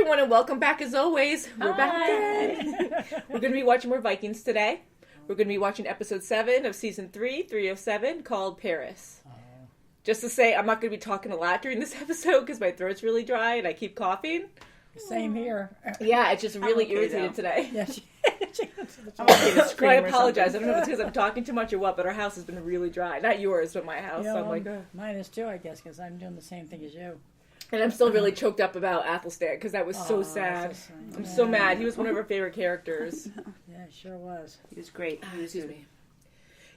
everyone, and welcome back as always. We're back again. We're going to be watching more Vikings today. We're going to be watching episode 7 of season 307, called Paris. Just to say, I'm not going to be talking a lot during this episode because my throat's really dry and I keep coughing. Same here. Yeah, it's just really irritated today. Yeah, I apologize. I don't know if it's because I'm talking too much or what, but our house has been really dry. Not yours, but my house. So I'm like, mine is too, I guess, because I'm doing the same thing as you. And I'm still really choked up about Athelstan because that was so sad. I'm so mad. He was one of our favorite characters. Yeah, he sure was. He was great. He was Excuse me.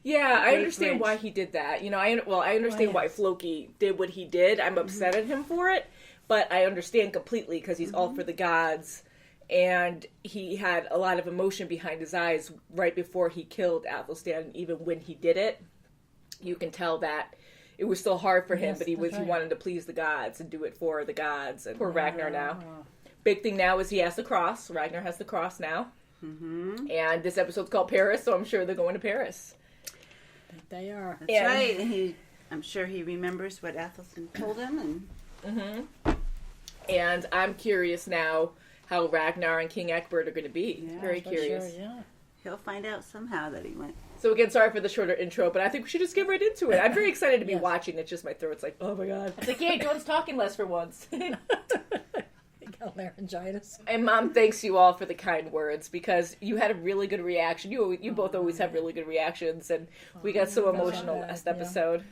Yeah, I understand why he did that. You know, I understand why Floki did what he did. I'm upset at him for it, but I understand completely because he's all for the gods, and he had a lot of emotion behind his eyes right before he killed Athelstan. Even when he did it, you can tell that it was still hard for him, but he wanted to please the gods and do it for the gods. And poor Ragnar now. Big thing now is he has the cross. Ragnar has the cross now. Mm-hmm. And this episode's called Paris, so I'm sure they're going to Paris. I think they are. That's right. And I'm sure he remembers what Athelstan told him. And I'm curious now how Ragnar and King Egbert are going to be. Yeah, very curious. Sure, yeah. He'll find out somehow that he went. So again, sorry for the shorter intro, but I think we should just get right into it. I'm very excited to be watching. It's just my throat's like, oh my god. It's like, yeah, John's talking less for once. You got laryngitis. And Mom thanks you all for the kind words because you had a really good reaction. You both always have really good reactions, and we got so emotional last episode.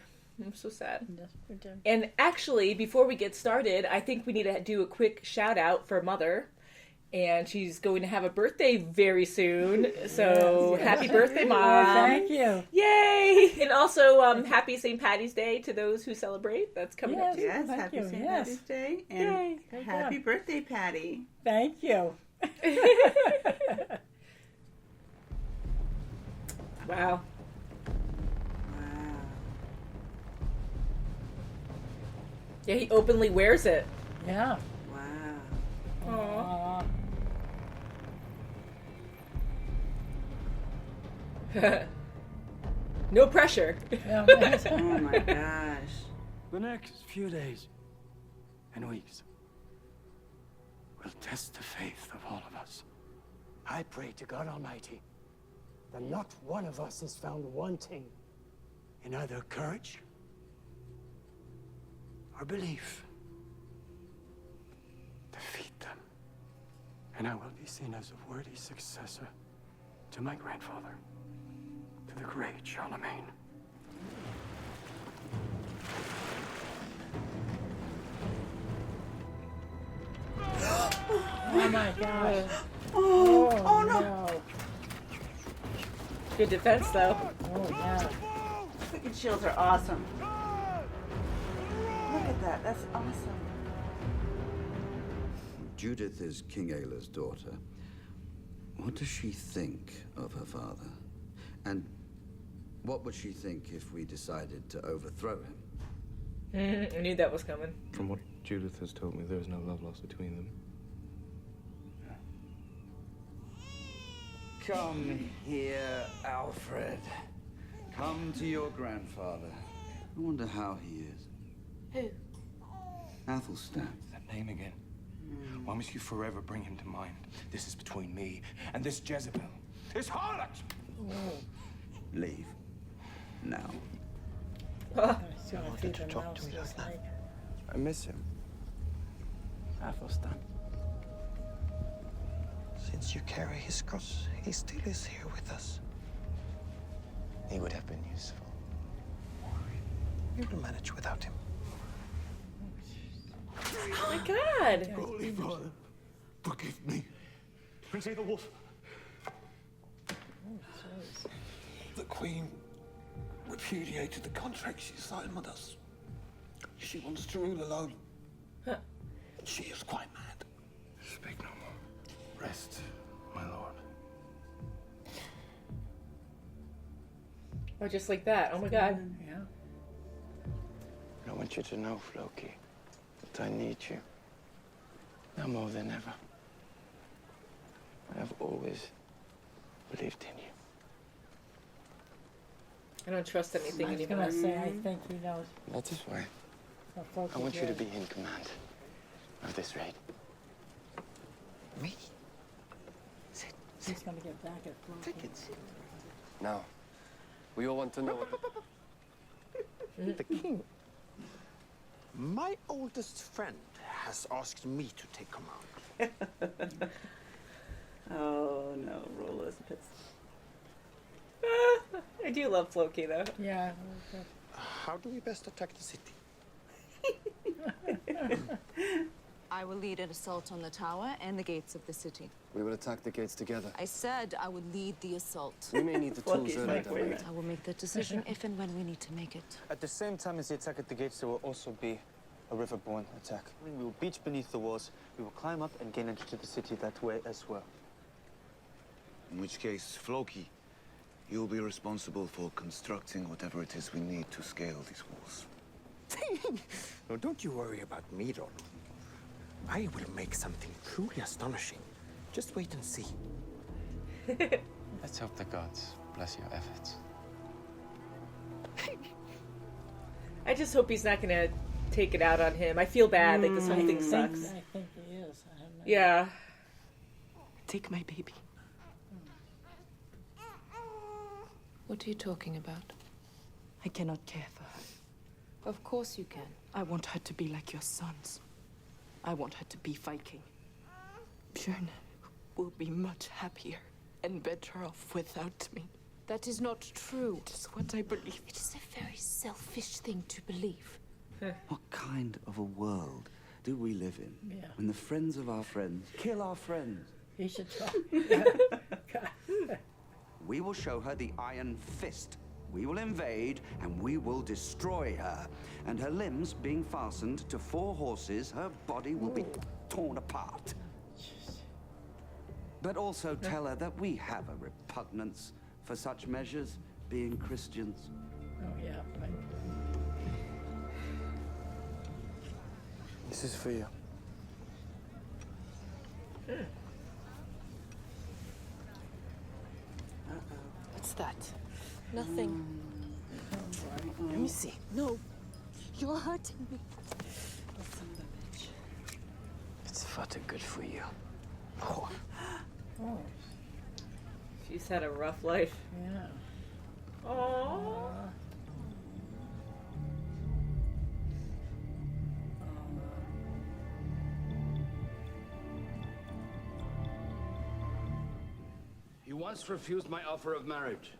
I'm so sad. Yes, we did. And actually, before we get started, I think we need to do a quick shout out for Mother. And she's going to have a birthday very soon. So happy birthday, Mom. Thank you. Yay! And also, happy St. Patty's Day to those who celebrate. That's coming up too. Yes, happy St. Patty's Day. And happy birthday, Patty. Thank you. Wow. Yeah, he openly wears it. Yeah. Aww. No pressure. Oh my gosh. The next few days and weeks will test the faith of all of us. I pray to God Almighty that not one of us is found wanting in either courage or belief. Defeat them, and I will be seen as a worthy successor to my grandfather, to the great Charlemagne. Oh my gosh. Oh no. Good defense, though. Oh yeah. Wicked shields are awesome. Look at that. That's awesome. Judith is King Ayla's daughter. What does she think of her father? And what would she think if we decided to overthrow him? I knew that was coming. From what Judith has told me, there is no love lost between them. Come here, Alfred. Come to your grandfather. I wonder how he is. Who? Athelstan. That name again. Why must you forever bring him to mind? This is between me and this Jezebel. This harlot! Leave. Now. I miss him. Athelstan. Since you carry his cross, he still is here with us. He would have been useful. You can manage without him. Oh my god! Holy Father, forgive me. Prince Aethelwolf. The Queen repudiated the contract she signed with us. She wants to rule alone. Huh. She is quite mad. Speak no more. Rest, my lord. Oh, just like that. Oh my god. Yeah. I want you to know, Floki, that I need you. Now more than ever. I have always believed in you. I don't trust anything I was anymore. gonna say, I think he knows. That is why What folks I want is you to right. be in command of this raid. Me? Sit. He's gonna get back at Floki. Take it. Now, we all want to know. The king. My oldest friend has asked me to take command. Oh no, roll is pissed. I do love Floki though. Yeah. How do we best attack the city? I will lead an assault on the tower and the gates of the city. We will attack the gates together. I said I would lead the assault. We may need the tools Floki's earlier like, than wait a later. minute. I will make that decision if and when we need to make it. At the same time as the attack at the gates, there will also be a riverborne attack. We will beach beneath the walls. We will climb up and gain entry to the city that way as well. In which case, Floki, you'll be responsible for constructing whatever it is we need to scale these walls. No, don't you worry about me, Ron. I will make something truly astonishing. Just wait and see. Let's hope the gods bless your efforts. I just hope he's not gonna take it out on him. I feel bad. Like this whole thing sucks. I think he is. I don't know. Yeah. Take my baby. What are you talking about? I cannot care for her. Of course you can. I want her to be like your sons. I want her to be Viking. Björn will be much happier and better off without me. That is not true. It is what I believe. It is a very selfish thing to believe. What kind of a world do we live in? Yeah. When the friends of our friends kill our friends? He should talk. We will show her the iron fist. We will invade and we will destroy her. And her limbs being fastened to 4 horses, her body will be torn apart. But also tell her that we have a repugnance for such measures, being Christians. Oh yeah. Right. This is for you. What's that? Nothing. Let me see. No. You're hurting me. It's far too good for you. Oh. She's had a rough life. Yeah. Aww. You once refused my offer of marriage.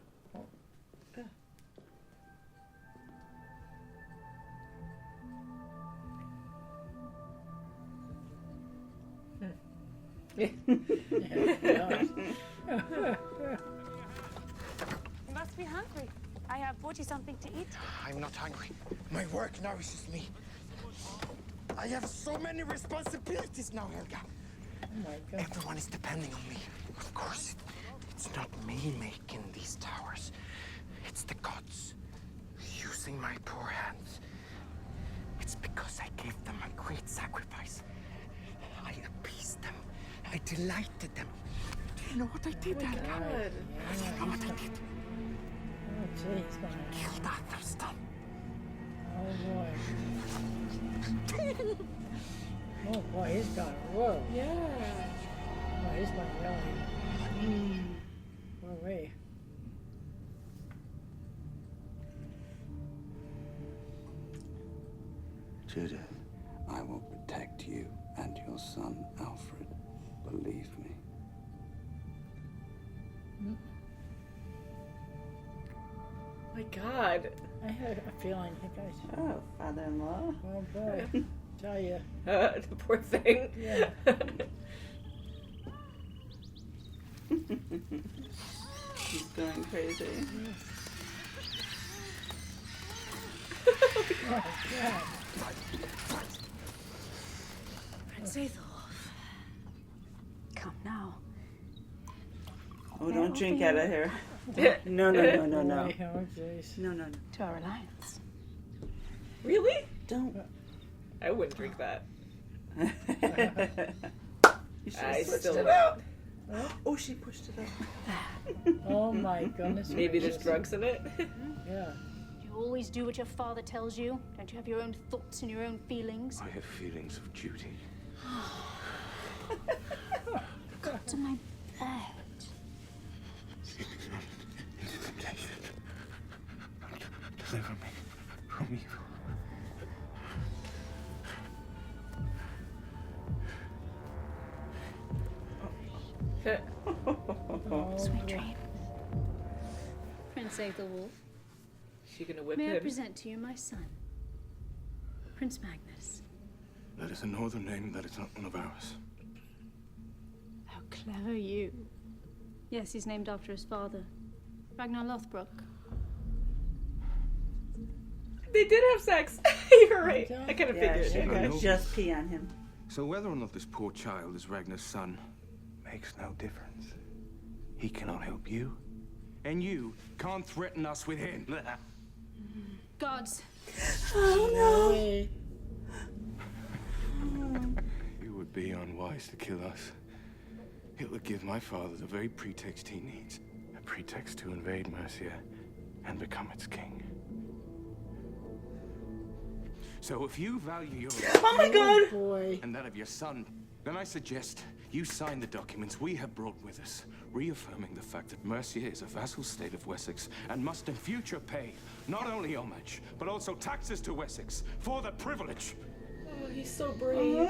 You must be hungry. I have brought you something to eat. I'm not hungry. My work nourishes me. I have so many responsibilities now, Helga. Oh my God. Everyone is depending on me. Of course, it's not me making these towers. It's the gods using my poor hands. It's because I gave them a great sacrifice. I appeased them. I delighted them. Do you know what I did, Helga? God. Do you know what I did? Oh jeez, man. Killed Athelstan. Oh boy. Oh boy, he's gone. Whoa. Yeah. Oh, he's gone really. Whoa, wait. Judith, I will protect you and your son, Alfred. Believe me. My God. I had a feeling you guys. Oh, father-in-law. Oh boy. Tell you. The poor thing. Yeah. He's going crazy. Oh God. Prince Aethelwolf. Come now. Oh, don't drink out of here. No. Oh jeez. No. To our alliance. Really? Don't. I wouldn't drink that. You should I have switched still it out. Oh, she pushed it up. Oh my goodness. Maybe there's gracious. drugs in it. Yeah. You always do what your father tells you. Don't you have your own thoughts and your own feelings? I have feelings of duty. to my bed. Lead me not into temptation. Deliver me from evil. Sweet dreams. Prince Aethelwolf. She gonna whip May I him? present to you my son, Prince Magnus. That is a northern name, that is not one of ours. How clever you. Yes, he's named after his father, Ragnar Lothbrok. They did have sex. You're right. I kind of figured. She could just pee on him. So whether or not this poor child is Ragnar's son makes no difference. He cannot help you, and you can't threaten us with him. Gods. Oh no. It would be unwise to kill us. It would give my father the very pretext he needs. A pretext to invade Mercia and become its king. So if you value your Oh my God! Boy. and that of your son, then I suggest you sign the documents we have brought with us, reaffirming the fact that Mercia is a vassal state of Wessex and must in future pay not only homage, but also taxes to Wessex for the privilege. Oh, he's so brave.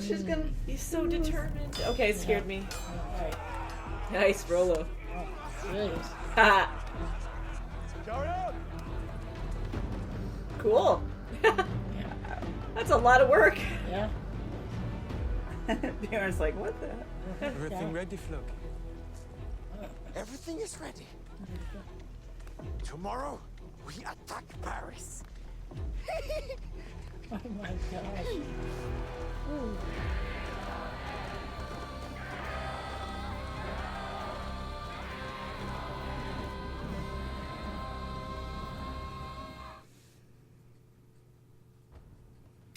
She's gonna. He's so determined. Okay, it scared me. Right. Nice, Rolo. Jeez. Ha! Cool. That's a lot of work. Yeah. Bjorn's like, what the? Everything ready, Floki? Everything is ready. Tomorrow, we attack Paris. Oh my gosh. Ooh.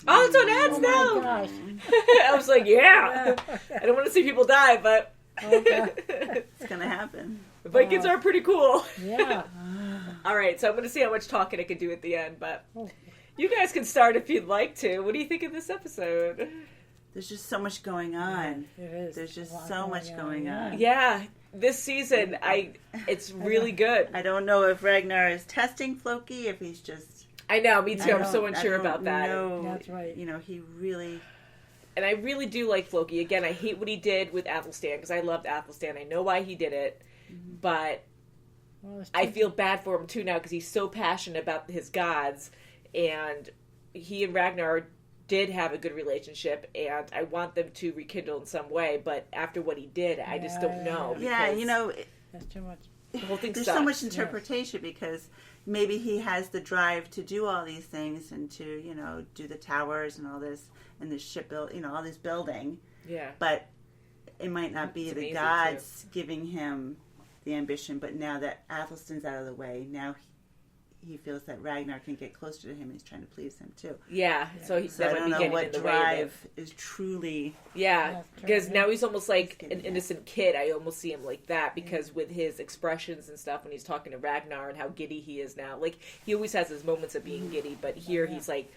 Oh, it's on ads now. Oh my gosh. I was like, yeah. I don't want to see people die, but It's gonna happen. the Vikings are pretty cool. Yeah. All right, so I'm going to see how much talking I can do at the end, but you guys can start if you'd like to. What do you think of this episode? There's just so much going on. It is. There's just A lot so much going on. Yeah, this season, it's really good. I don't know if Ragnar is testing Floki, if he's just. I know, me too. I'm so I unsure don't about that. know. That's right. You know, he really. And I really do like Floki. Again, I hate what he did with Athelstan because I loved Athelstan. I know why he did it, but I feel bad for him too now because he's so passionate about his gods, and he and Ragnar did have a good relationship, and I want them to rekindle in some way. But after what he did, I just don't know. Yeah, because you know, That's too much. the whole thing there's sucks. so much interpretation because maybe he has the drive to do all these things and to, you know, do the towers and all this and the ship build, you know, all this building. Yeah. But it might not be It's the amazing, gods giving him the ambition. But now that Athelstan's out of the way, now he feels that Ragnar can get closer to him and he's trying to please him too. Yeah, so he So I that might don't be know getting what in the way of drive is truly. Yeah, That's true, because yeah. now he's almost like an innocent kid. I almost see him like that because with his expressions and stuff when he's talking to Ragnar and how giddy he is now. Like, he always has his moments of being giddy, but here he's like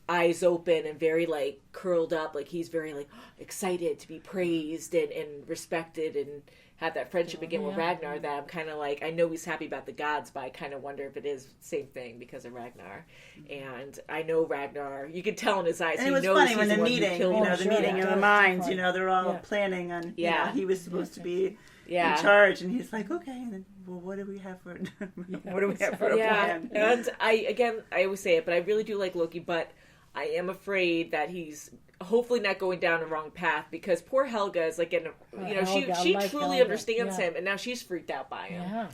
eyes open and very like curled up. Like, he's very like excited to be praised and respected and have that friendship again with Ragnar that I'm kind of like, I know he's happy about the gods, but I kind of wonder if it is the same thing because of Ragnar. And I know Ragnar, you can tell in his eyes, And he it was knows funny he's when the one who meeting, killed you know, him. the meeting of the minds, you know, they're all Yeah. planning on, you Yeah. know, he was supposed to be Yeah. in charge, and he's like, okay, and then, well, what do we have for, what do we have for a plan? And I always say it, but I really do like Loki, but I am afraid that he's hopefully not going down the wrong path because poor Helga is like, Helga, she like truly Helga, understands yeah. him, and now she's freaked out by him. Yeah.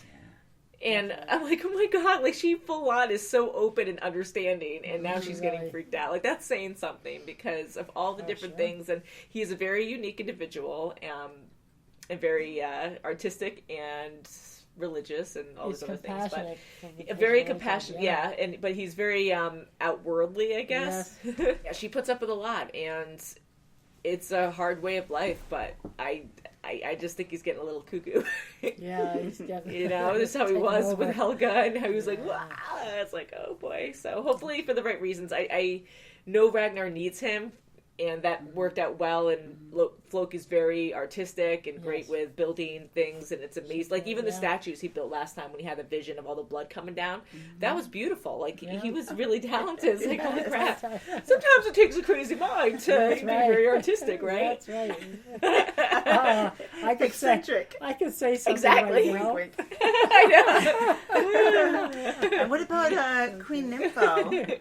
And I'm like, oh my god, like she full on is so open and understanding, and now she's getting Right. freaked out. Like, that's saying something because of all the different things, and he's a very unique individual, and very artistic and religious and all He's these other things. But compassionate from the very visual compassionate, yeah. but he's very outwardly, I guess. Yeah, she puts up with a lot, and it's a hard way of life. But I just think he's getting a little cuckoo. Yeah, he's getting. You know, this is how he taking was over. with Helga, and how he was like, wow. It's like, oh boy. So hopefully for the right reasons. I know Ragnar needs him and that worked out well. And Floki's very artistic and great with building things, and it's amazing. Like even the statues he built last time when he had the vision of all the blood coming down, that was beautiful. Like he was really talented. It's like, holy crap! Sometimes it takes a crazy mind to be very artistic, right? That's right. I could say something exactly. right now. Wink, wink. I know. And what about Queen Nympho?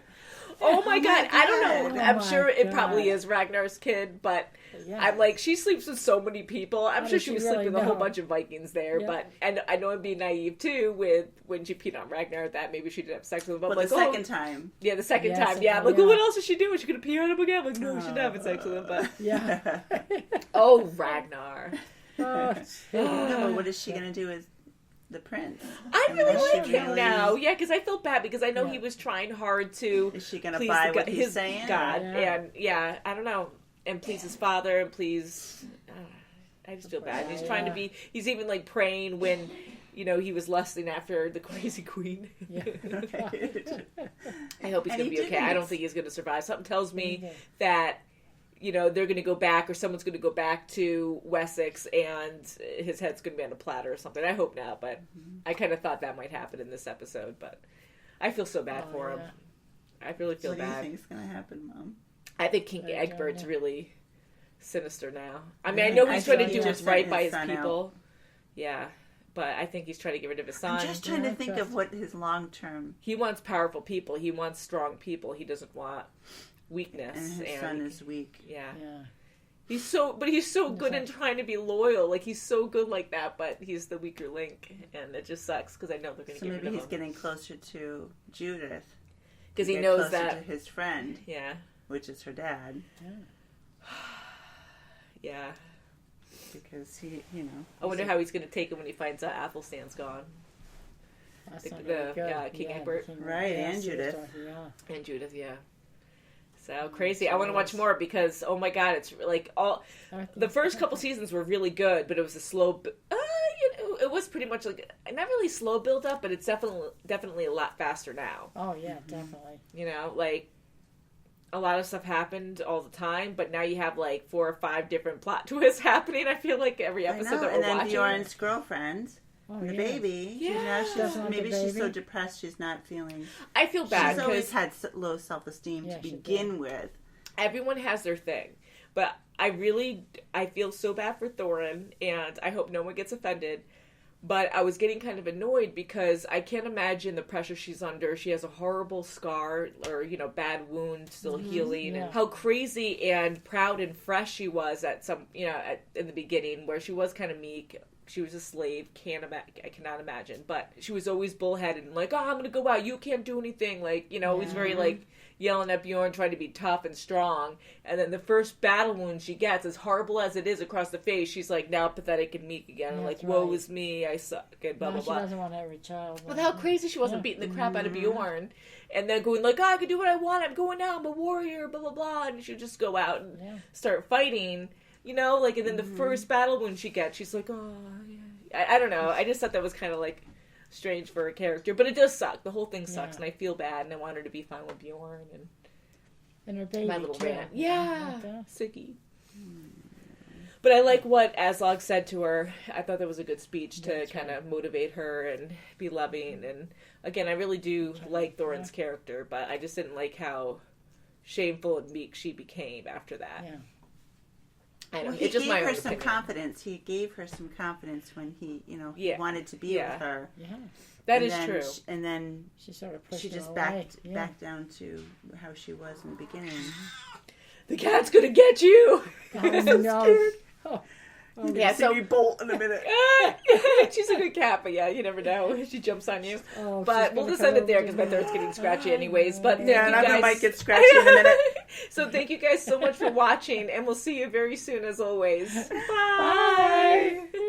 Oh my god, I don't know. Oh I'm my sure it God. probably is Ragnar's kid, but Yeah. I'm like, she sleeps with so many people. I'm How sure does she was she really sleeping with a whole know? bunch of Vikings there, Yeah. but and I know I'm being naive too with when she peed on Ragnar that maybe she did have sex with him. But Well, I'm like, the second time. Yeah, the second Yeah, time. Yeah, I'm like, yeah. well, what else is she doing? Is she gonna pee on him again? I'm like, no, she's not having sex with him. But Yeah. oh, Ragnar. No, but what is she going to do with the prince? I really Unless she like him really- now. Yeah, because I felt bad because I know Yeah. he was trying hard to. Is she going to please buy the what go- he's his saying? God, Yeah. and yeah, I don't know, and please his father, and please. I just feel bad. He's trying to be. He's even like praying when, he was lusting after the crazy queen. Yeah. I hope he's And going to he be okay. didn't. I don't think he's going to survive. Something tells me Mhm. that. They're going to go back, or someone's going to go back to Wessex, and his head's going to be on a platter or something. I hope not, but I kind of thought that might happen in this episode. But I feel so bad for him. I really feel What do you bad. think is going to happen, Mom? I think King I don't Egbert's know. really sinister now. I mean, I know he's I trying to think do he what's just right sent by his his son people. Yeah, but I think he's trying to get rid of his son. I'm just trying to think of what his long-term... He wants powerful people. He wants strong people. He doesn't want weakness. And his son is weak. Yeah. Yeah. He's so good in trying to be loyal. Like, he's so good like that, but he's the weaker link, and it just sucks because I know they're going to So get rid maybe of he's him. getting closer to Judith. Because he Get knows closer that... to his friend, Yeah. which is her dad. Yeah. Because he, I wonder how he's going to take it when he finds out Athelstan's gone. That's The- not gonna be good. King Yeah, Egbert. King Right, Egbert, and Judith. Yeah. And Judith, yeah. So crazy. I want to watch more because, oh my god, it's like the first couple seasons were really good, but it was a slow, it was pretty much like, not really slow build up, but it's definitely a lot faster now. Oh yeah, definitely. Like, a lot of stuff happened all the time, but now you have like 4 or 5 different plot twists happening. I feel like every I episode know. that we're And then watching. Bjorn's girlfriend, Oh, the yeah. baby. Yeah. Doesn't want the Maybe she's so baby. depressed she's not feeling... I feel bad She's always because had low self-esteem Yeah, to she begin did. with. everyone has their thing, but I feel so bad for Thorin, and I hope no one gets offended. But I was getting kind of annoyed because I can't imagine the pressure she's under. She has a horrible scar or, bad wound still healing. Yeah. And how crazy and proud and fresh she was at in the beginning, where she was kind of meek. She was a slave. I cannot imagine. But she was always bullheaded and like, oh, I'm going to go out. You can't do anything. Like, always very like yelling at Bjorn, trying to be tough and strong. And then the first battle wound she gets, as horrible as it is across the face, she's like now pathetic and meek again. And like, That's woe right. is me. I suck. And blah, No, blah, she blah. doesn't want every child. With how crazy she was Yeah. beating the crap out of Bjorn. And then going like, oh, I can do what I want. I'm going out. I'm a warrior. Blah, blah, blah. And she'd just go out and start fighting. And then the first battle wound she gets, she's like, oh, yeah. I don't know. I just thought that was kind of like strange for a character. But it does suck. The whole thing sucks. Yeah. And I feel bad. And I want her to be fine with Bjorn. And her baby, my little too. rant. Yeah. Like that. Sicky. But I like what Aslog said to her. I thought that was a good speech to kind of motivate her and be loving. And again, I really do like Thorin's character, but I just didn't like how shameful and meek she became after that. Yeah. I know. Well, he It's just gave my her own some opinion. confidence. He gave her some confidence when he Yeah. wanted to be Yeah. with her. Yeah. That And is then true. And then She sort of pushed she him just away. backed down to how she was in the beginning. The cat's gonna get you. Oh, I'm no. scared. Oh, Yeah, so you bolt in a minute. she's a good cat, but yeah, you never know. She jumps on you. Oh, But she's we'll gonna just come end it there over because to my me. throat's getting scratchy anyways. But Yeah, thank and you I guys. might get scratchy in a minute. So thank you guys so much for watching, and we'll see you very soon as always. Bye. Bye.